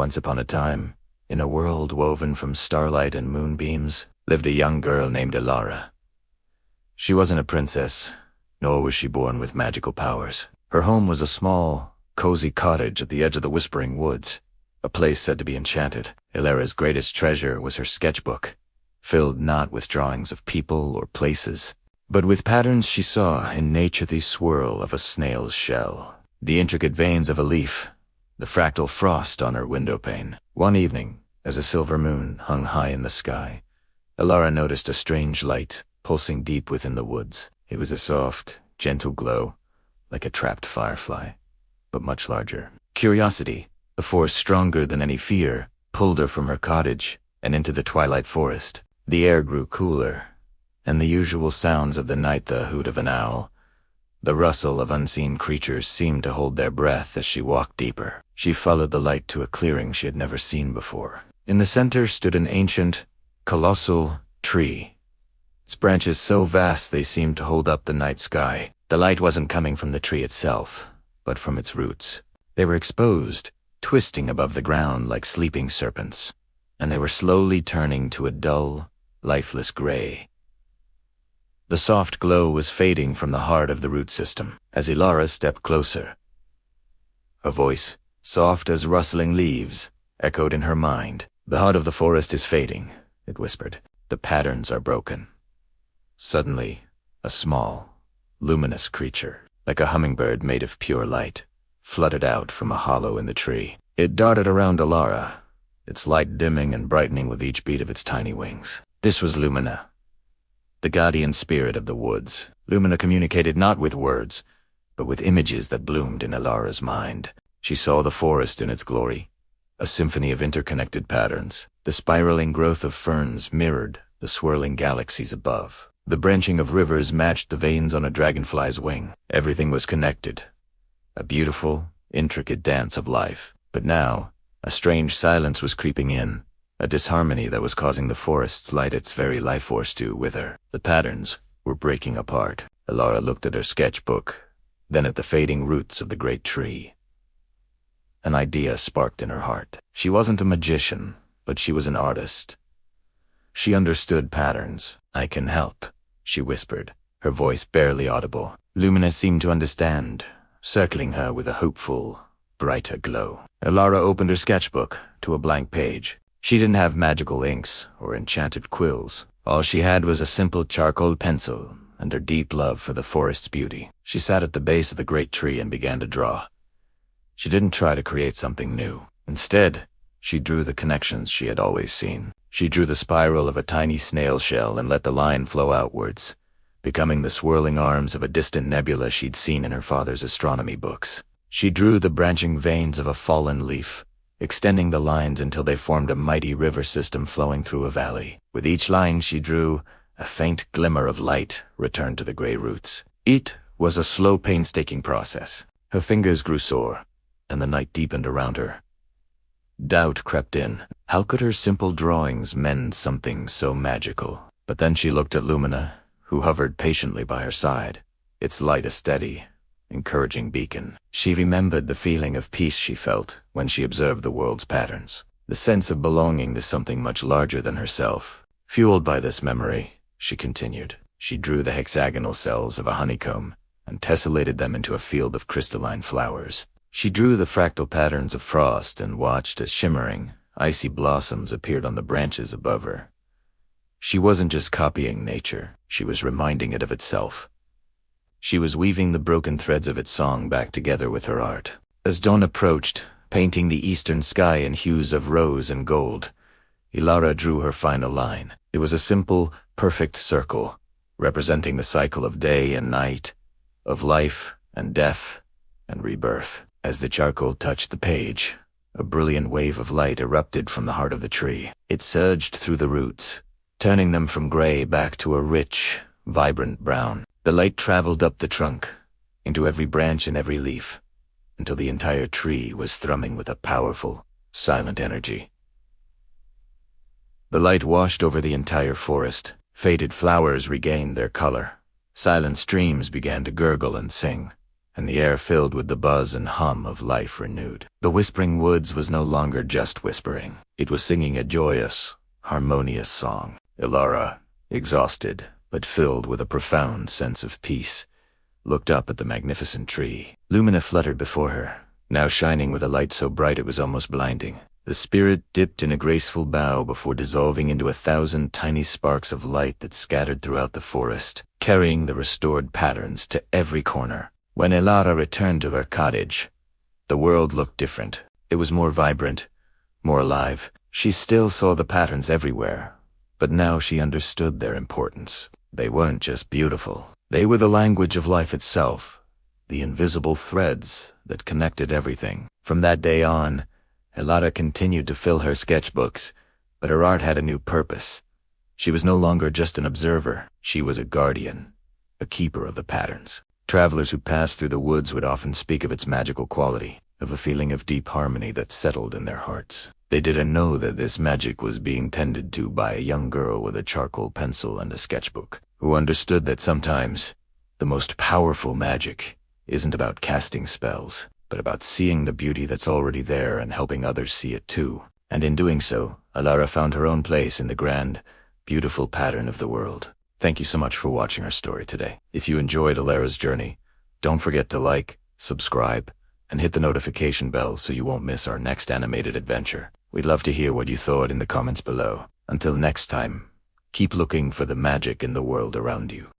Once upon a time, in a world woven from starlight and moonbeams, lived a young girl named Elara. She wasn't a princess, nor was she born with magical powers. Her home was a small, cozy cottage at the edge of the Whispering Woods, a place said to be enchanted. Elara's greatest treasure was her sketchbook, filled not with drawings of people or places, but with patterns she saw in nature, the swirl of a snail's shell, the intricate veins of a leaf, the fractal frost on her windowpane. One evening, as a silver moon hung high in the sky, Elara noticed a strange light pulsing deep within the woods. It was a soft, gentle glow, like a trapped firefly, but much larger. Curiosity, a force stronger than any fear, pulled her from her cottage and into the twilight forest. The air grew cooler, and the usual sounds of the night, the hoot of an owl, the rustle of unseen creatures, seemed to hold their breath as she walked deeper. She followed the light to a clearing she had never seen before. In the center stood an ancient, colossal tree, its branches so vast they seemed to hold up the night sky. The light wasn't coming from the tree itself, but from its roots. They were exposed, twisting above the ground like sleeping serpents, and they were slowly turning to a dull, lifeless gray. The soft glow was fading from the heart of the root system. As Elara stepped closer, a voice, soft as rustling leaves, echoed in her mind. "The heart of the forest is fading," it whispered. "The patterns are broken." Suddenly, a small, luminous creature, like a hummingbird made of pure light, fluttered out from a hollow in the tree. It darted around Elara, its light dimming and brightening with each beat of its tiny wings. This was Lumina, the guardian spirit of the woods. Lumina communicated not with words, but with images that bloomed in Elara's mind. She saw the forest in its glory, a symphony of interconnected patterns. The spiraling growth of ferns mirrored the swirling galaxies above. The branching of rivers matched the veins on a dragonfly's wing. Everything was connected, a beautiful, intricate dance of life. But now, a strange silence was creeping in, a disharmony that was causing the forest's light, its very life force, to wither. The patterns were breaking apart. Elara looked at her sketchbook, then at the fading roots of the great tree. An idea sparked in her heart. She wasn't a magician, but she was an artist. She understood patterns. "I can help," she whispered, her voice barely audible. Lumina seemed to understand, circling her with a hopeful, brighter glow. Elara opened her sketchbook to a blank page. She didn't have magical inks or enchanted quills. All she had was a simple charcoal pencil and her deep love for the forest's beauty. She sat at the base of the great tree and began to draw. She didn't try to create something new. Instead, she drew the connections she had always seen. She drew the spiral of a tiny snail shell and let the line flow outwards, becoming the swirling arms of a distant nebula she'd seen in her father's astronomy books. She drew the branching veins of a fallen leaf, extending the lines until they formed a mighty river system flowing through a valley. With each line she drew, a faint glimmer of light returned to the gray roots. It was a slow, painstaking process. Her fingers grew sore, and the night deepened around her. Doubt crept in. How could her simple drawings mend something so magical? But then she looked at Lumina, who hovered patiently by her side, its light a steady, encouraging beacon. She remembered the feeling of peace she felt when she observed the world's patterns, the sense of belonging to something much larger than herself. Fueled by this memory, she continued. She drew the hexagonal cells of a honeycomb and tessellated them into a field of crystalline flowers. She drew the fractal patterns of frost and watched as shimmering, icy blossoms appeared on the branches above her. She wasn't just copying nature, she was reminding it of itself. She was weaving the broken threads of its song back together with her art. As dawn approached, painting the eastern sky in hues of rose and gold, Elara drew her final line. It was a simple, perfect circle, representing the cycle of day and night, of life and death and rebirth. As the charcoal touched the page, a brilliant wave of light erupted from the heart of the tree. It surged through the roots, turning them from gray back to a rich, vibrant brown. The light traveled up the trunk, into every branch and every leaf, until the entire tree was thrumming with a powerful, silent energy. The light washed over the entire forest. Faded flowers regained their color. Silent streams began to gurgle and sing, and the air filled with the buzz and hum of life renewed. The whispering woods was no longer just whispering. It was singing a joyous, harmonious song. Elara, exhausted, but filled with a profound sense of peace, looked up at the magnificent tree. Lumina fluttered before her, now shining with a light so bright it was almost blinding. The spirit dipped in a graceful bow before dissolving into 1,000 tiny sparks of light that scattered throughout the forest, carrying the restored patterns to every corner. When Elara returned to her cottage, the world looked different. It was more vibrant, more alive. She still saw the patterns everywhere, but now she understood their importance. They weren't just beautiful. They were the language of life itself, the invisible threads that connected everything. From that day on, Elara continued to fill her sketchbooks, but her art had a new purpose. She was no longer just an observer. She was a guardian, a keeper of the patterns. Travelers who passed through the woods would often speak of its magical quality, of a feeling of deep harmony that settled in their hearts. They didn't know that this magic was being tended to by a young girl with a charcoal pencil and a sketchbook, who understood that sometimes the most powerful magic isn't about casting spells, but about seeing the beauty that's already there and helping others see it too. And in doing so, Elara found her own place in the grand, beautiful pattern of the world. Thank you so much for watching our story today. If you enjoyed Elara's journey, don't forget to like, subscribe, and hit the notification bell so you won't miss our next animated adventure. We'd love to hear what you thought in the comments below. Until next time, keep looking for the magic in the world around you.